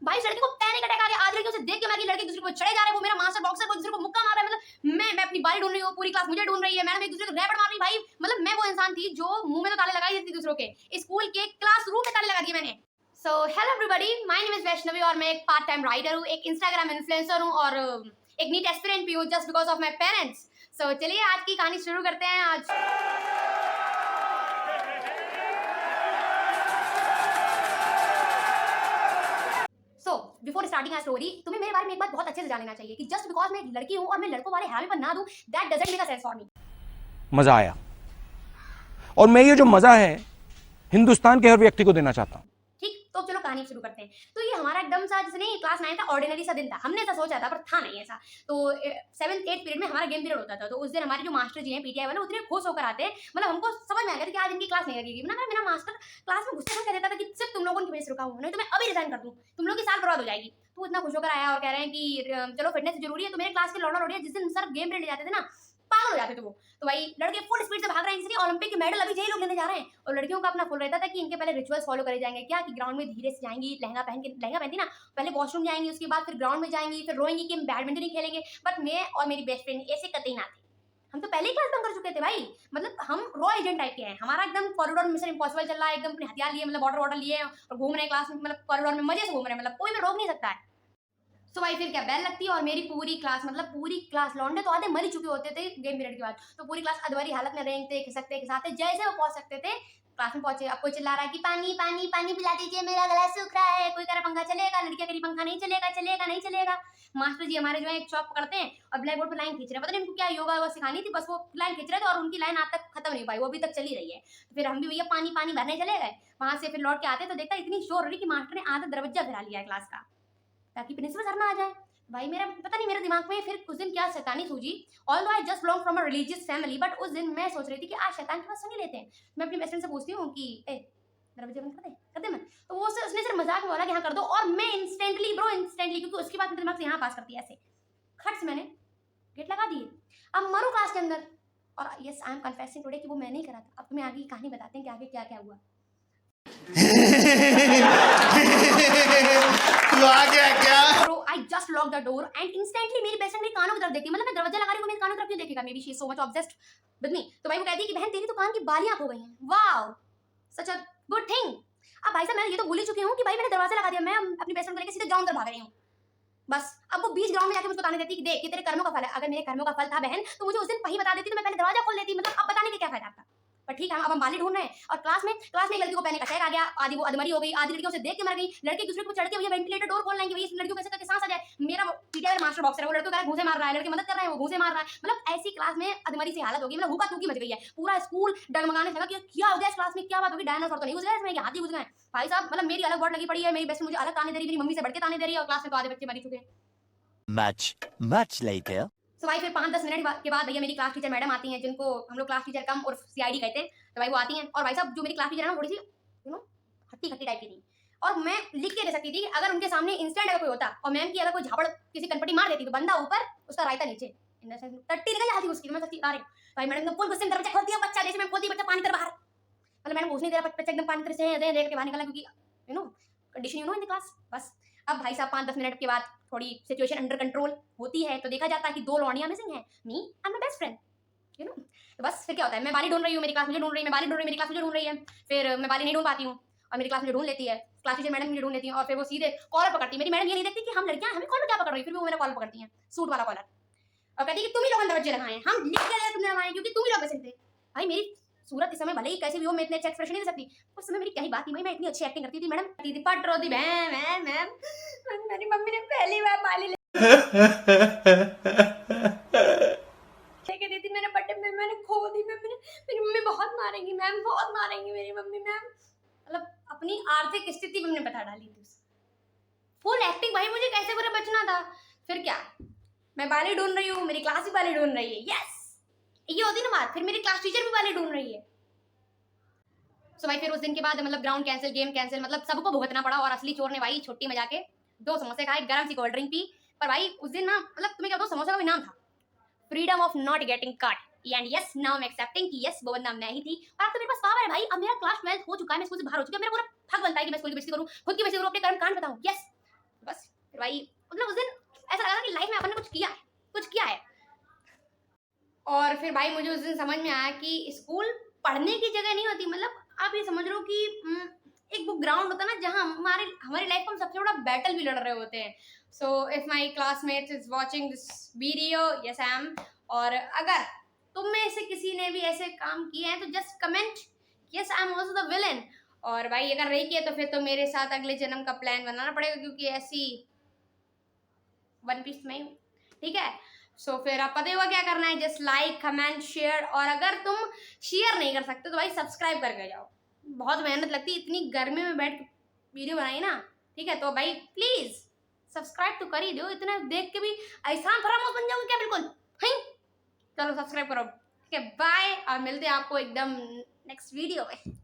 भाई लड़के को पैनिक अटैक आ गया। आज लड़कियों से देख के मैं लड़के दूसरे को चढ़े जा रहे हैं, वो मेरा मास्टर बॉक्सर को दूसरे को मुक्का मार रहा है। मतलब मैं अपनी बारी ढूंढ रही हूँ, पूरी क्लास मुझे ढूंढ रही है, मैडम एक दूसरे को रैपट मार रही। भाई मतलब मैं वो इंसान थी जो मुंह में तो ताले लगाई थी दूसरों के, स्कूल के क्लासरूम में ताले लगा दिए मैंने। So hello everybody, my name is Vaishnavi और मैं एक पार्ट टाइम राइटर हूँ, एक इंस्टाग्राम इन्फ्लुएंसर हूँ और एक नीट एस्पिरेंट भी हूँ just because of my parents. So चलिए आज की कहानी शुरू करते हैं। आज बिफोर स्टार्टिंग स्टोरी, तुम्हें मेरे बारे में एक बात बहुत अच्छे से जान लेना चाहिए कि जस्ट बिकॉज मैं एक लड़की हूं और मैं लड़कों वाले हैरामी पर ना दूं, that doesn't make a sense for me. मजा आया और मैं ये जो मजा है हिंदुस्तान के हर व्यक्ति को देना चाहता हूं। ठीक, तो चलो कहानी शुरू करते हैं। तो ये हमारा एकदम सा जैसे नहीं क्लास 9 था, ऑर्डिनरी सा दिन था। हमने ऐसा सोचा था पर था नहीं ऐसा। तो 7th 8th पीरियड में हमारा गेम पीरियड होता था। तो उस दिन हमारे जो मास्टर जी हैं पीटीआई वाले, उतने खुश होकर आते हैं, मतलब हमको समझ में आ गया था कि आज इनकी क्लास नहीं लगेगी ना। मेरा मास्टर क्लास में गुस्से में कह देता था कि सिर्फ तुम लोगों की वजह से रुका हूं, नहीं तो मैं अभी रिजाइन कर दूं, तुम लोगों की साल बर्बाद हो जाएगी। तो इतना खुश होकर आया और कह रहे हैं कि चलो फिटनेस जरूरी है। तो मेरे क्लास के लौड़ा लौड़िया जिस दिन सर गेम पीरियड ले जाते थे ना, पागल हो जाते थे वो। तो भाई लड़के फुल स्पीड से भाग रहे हैं जैसे ओलंपिक के मेडल अभी यही लोग लेने जा रहे हैं। और लड़कियों का अपना फुल रहता था कि इनके पहले रिचुअल्स फॉलो करे जाएंगे, क्या कि ग्राउंड में धीरे से जाएंगी, लहंगा पहनती ना, पहले वॉशरूम जाएंगी, उसके बाद फिर ग्राउंड में जाएंगी, फिर रोएंगी कि हम बैडमिंटन ही खेलेंगे। बट मैं और मेरी बेस्ट फ्रेंड ऐसे कतई ना थे। हम तो पहले ही क्लास बंक कर चुके थे भाई। मतलब हम रॉ एजेंट टाइप के हैं। हमारा एकदम कॉरिडोर में मिशन इम्पॉसिबल चल रहा है, एकदम अपने हथियार लिए, मतलब वाटर लिए और घूम रहे हैं क्लास में, मतलब कॉरिडोर में मजे से घूम रहे हैं, मतलब कोई भी रोक नहीं सकता है। तो भाई फिर क्या बेल लगती है और मेरी पूरी क्लास, मतलब पूरी क्लास, लौंडे तो आधे मर ही चुके होते थे गेम पीरियड के बाद। तो पूरी क्लास अधवारी हालत में रेंगते खिसकते खिसाते जैसे वो पहुंच सकते थे क्लास में पहुंचे। अब कोई चिल्ला रहा है कि पानी पानी पानी पिला दीजिए, मेरा गला सूख रहा है। कोई कह रहा पंखा चलेगा, लड़कियां कह रही पंखा नहीं चलेगा, चलेगा नहीं चलेगा। मास्टर जी हमारे जो है एक चौक पकड़ते हैं और ब्लैक बोर्ड पर लाइन खींच रहे हैं। पता नहीं उनको क्या योगा वो सिखानी थी, बस वो लाइन खींच रहे थे और उनकी लाइन आज तक खत्म नहीं पाई, वो अभी तक चली रही है। तो फिर हम भी भैया पानी पानी भरने चले गए। वहां से फिर लौट के आते तो देखता इतनी शोर हो रही कि मास्टर ने आधा दरवाजा गिरा लिया है क्लास का, ताकि प्रिंसिपल सर ना आ जाए। भाई मेरा पता नहीं मेरे दिमाग में फिर उस दिन क्या शैतानी सूझी। Although I just belong from a religious family, but उस दिन मैं सोच रही थी कि आज शैतान के पास सुन ही लेते हैं। मैं अपनी बेस्ट फ्रेंड से पूछती हूँ कि ए दरवाजे बंद कर दे मैं। तो वो उसने सिर्फ मजाक में बोला कि हाँ कर दो, और मैं इंस्टेंटली क्योंकि उसके बाद मेरे दिमाग से यहाँ पास करती है ऐसे खट से मैंने गेट लगा दिए। अब मरो क्लास के अंदर। और yes I am confessing today कि वो मैं नहीं करा था। अब तुम्हें आगे की कहानी बताते हैं कि आगे क्या क्या हुआ। तू आ गया क्या? Bro, I just locked the door and instantly मेरी बेस्ट फ्रेंड मेरे कानों की तरफ देखती है। मतलब मैं दरवाजा लगा रही हूँ, मेरे कानों की तरफ क्यों देखेगा? Maybe she is so much obsessed with me. तो भाई वो कहती है कि बहन तेरी तो कान की बालियां खो गई हैं। Wow, such a good thing. अब भाई साहब मैं ये तो भूल ही चुकी हूँ कि भाई मैंने दरवाजा लगा दिया। मैं अपनी बेस्ट फ्रेंड को लेकर सीधे ग्राउंड पर भाग रही हूँ। बस अब वो बीच ग्राउंड में जाके मुझको ताने देती कि देख ये तेरे कर्मों का फल है। अगर मेरे कर्मों का फल था बहन तो मुझे उस दिन वही बता देती तो मैं पहले दरवाजा खोल लेती। मतलब अब बताने के क्या फायदा था? पर ठीक है, अब हम बाली ढूंढ रहे हैं और क्लास में एक लड़की को पैनिक अटैक आ गया। आधी वो अधमरी हो गई, आधी लड़कियों से देख के मर गई। लड़के दूसरे को चढ़ के भैया वेंटिलेटर डोर खोल लेंगे, भैया इस लड़कियों कैसे करके सांस आ जाए। मेरा पीटीआई मास्टर बॉक्सर है, वो लड़कों का घूंसे मार रहा है, लड़के मदद कर रहे हैं, वो घूंसे मार रहा है। मतलब ऐसी क्लास में अधमरी से हालत हो गई, मतलब हुका तुकी मच गई है। पूरा स्कूल डगमगाने लगा कि क्या हो गया इस क्लास में, क्या बात हो गई, डायनासोर तो नहीं घुस गए इसमें, हाथी घुस गए। भाई साहब मतलब मेरी अलग वर्ड लगी पड़ी है, मेरी बेस्ट मुझे अलग ताने दे रही, मेरी मम्मी से बढ़ के ताने दे रही है और क्लास में तो आधे बच्चे मर चुके हैं। Much later. तो भाई फिर 5-10 मिनट के बाद भैया मेरी क्लास टीचर मैडम आती हैं, जिनको हम लोग क्लास टीचर कम और सीआईडी कहते हैं। तो भाई वो आती हैं और भाई साहब जो मेरी क्लास टीचर है ना थोड़ी सी हट्टी खट्टी टाइप की थी और मैं लिख के दे सकती थी अगर उनके सामने इंस्टेंट अगर कोई होता और मैम की अगर कोई झापड़ किसी कनपटी मार देती तो बंदा ऊपर उसका रायता नीचे, टट्टी निकल जाती उसकी। मैं सकती आ रही भाई मैडम ने फुल गुस्से में दरवाजा खोल दिया, बच्चा जैसे मैं खोलती बच्चा पानी तरह बाहर, मतलब मैंने पूछ नहीं दिया बच्चा एकदम पानी तरह से देख के बाहर निकला क्योंकि कंडीशन इन द क्लास। बस अब भाई साहब 5-10 मिनट के बाद थोड़ी सिचुएशन अंडर कंट्रोल होती है तो देखा जाता है कि 2 लौंडियां मिसिंग हैं, me and my best friend तो बस फिर क्या होता है, मैं बाली ढूंढ रही हूँ, मेरी क्लास मुझे ढूंढ रही है, मैं बाली ढूंढ रही हूँ, मेरी क्लास मुझे ढूंढ रही है। फिर मैं बाली नहीं ढूंढ पाती हूँ और मेरी क्लास मुझे ढूंढ लेती है, क्लास टीचर मैडम मुझे ढूंढ लेती है और फिर वो सीधे कॉलर पकड़ती है। मेरी मैडम ये नहीं देखती कि हम लड़कियां हमें कॉलर क्या पकड़ रही है, फिर भी वो मेरा कॉलर पकड़ती है, सूट वाला कॉलर, और कहती है कि तुम ही लोग दरवाजे लगाए हैं, हम लिख के तुमने लगाए क्योंकि तुम ही लोग बेसिक थे। भाई मेरी सूरत इस समय भले ही कैसे भी हो, मैं इतने अच्छे एक्सप्रेशन नहीं दे सकती, उस समय मेरी क्या ही बात थी भाई, मैं इतनी अच्छी एक्टिंग करती थी। मैडम कहती थी पट रोती मैम मेरी मम्मी ने पहली बार बाली लेके दी थी, मेरे बर्थडे में मैंने खो दी। मेरी मम्मी बहुत मारेंगी मैम, बहुत मारेंगी मेरी मम्मी मैम। मतलब अपनी आर्थिक स्थिति हमने बता डाली थी, फुल एक्टिंग। भाई मुझे कैसे बुरा बचना था। फिर क्या, मैं बाली ढूंढ रही हूँ, मेरी क्लास भी बाली ढूंढ रही है, यस ये होती ना बात। फिर मेरी क्लास टीचर भी बाली ढूंढ रही है। सो भाई फिर उस दिन के बाद मतलब ग्राउंड कैंसिल, गेम कैंसिल, मतलब सबको भुगतना पड़ा। और असली चोर ने भाई छुट्टी में जाके 2 समोसे खाए, गरम सी कोल्ड ड्रिंक पी। पर भाई उस दिन ना मतलब तुम्हें क्या बताऊं, समोसा का भी नाम था freedom of not getting cut and yes now I am accepting कि यस वो बंदा मैं ही थी। और अब तो मेरे पास पावर है भाई, अब मेरा क्लास 12 हो चुका है, मैं स्कूल से बाहर हो चुकी हूं, मेरा पूरा हक बनता है कि मैं स्कूल की बेइज्जती करूं, खुद की बेइज्जती करूं, अपने कर्म कांड बताऊं। यस भाई मतलब उस दिन ऐसा लगा कि लाइफ में अपन ने कुछ किया है। और फिर भाई मुझे उस दिन समझ में आया कि स्कूल पढ़ने की जगह नहीं होती, मतलब आप ये समझ लो कि एक वो ग्राउंड होता है ना जहाँ हमारी लाइफ में हम सबसे बड़ा बैटल भी लड़ रहे होते हैं। So if my classmates is watching this video, yes I am, और अगर तुम में से किसी ने भी ऐसे काम किए हैं तो just comment yes I am also the villain. और भाई अगर नहीं किया तो फिर तो मेरे साथ अगले जन्म का प्लान बनाना पड़ेगा, क्योंकि ऐसी वन पीस में हूँ, ठीक है। सो फिर आप पता ही होगा क्या करना है, जस्ट लाइक कमेंट शेयर, और अगर तुम शेयर नहीं कर सकते तो भाई सब्सक्राइब करके जाओ। बहुत मेहनत लगती है, इतनी गर्मी में बैठ के वीडियो बनाई ना, ठीक है। तो भाई प्लीज सब्सक्राइब तो कर ही दो, इतना देख के भी ऐसा फरामोश बन जाओगे क्या बिल्कुल, हैं? चलो सब्सक्राइब करो, ठीक है। बाय, और मिलते हैं आपको एकदम नेक्स्ट वीडियो में।